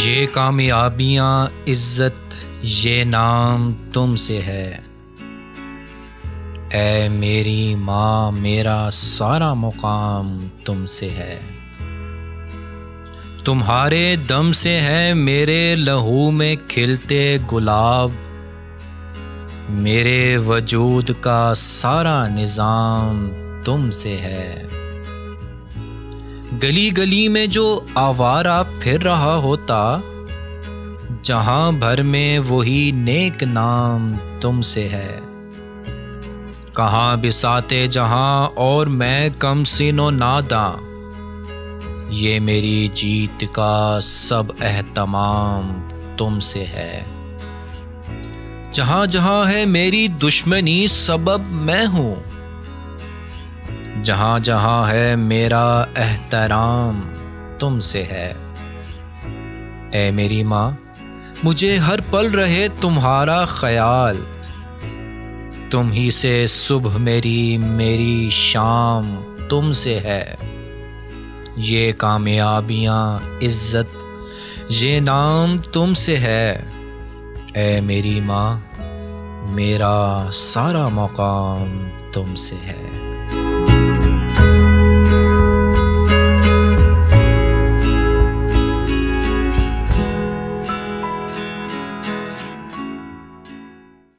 یہ کامیابیاں، عزت، یہ نام تم سے ہے۔ اے میری ماں، میرا سارا مقام تم سے ہے۔ تمہارے دم سے ہے میرے لہو میں کھلتے گلاب، میرے وجود کا سارا نظام تم سے ہے۔ گلی گلی میں جو آوارہ پھر رہا ہوتا، جہاں بھر میں وہی نیک نام تم سے ہے۔ کہاں بساتے جہاں اور میں کم سین و ناداں، یہ میری جیت کا سب اہتمام تم سے ہے۔ جہاں جہاں ہے میری دشمنی سبب میں ہوں، جہاں جہاں ہے میرا احترام تم سے ہے۔ اے میری ماں، مجھے ہر پل رہے تمہارا خیال، تم ہی سے صبح میری شام تم سے ہے۔ یہ کامیابیاں، عزت، یہ نام تم سے ہے۔ اے میری ماں، میرا سارا مقام تم سے ہے۔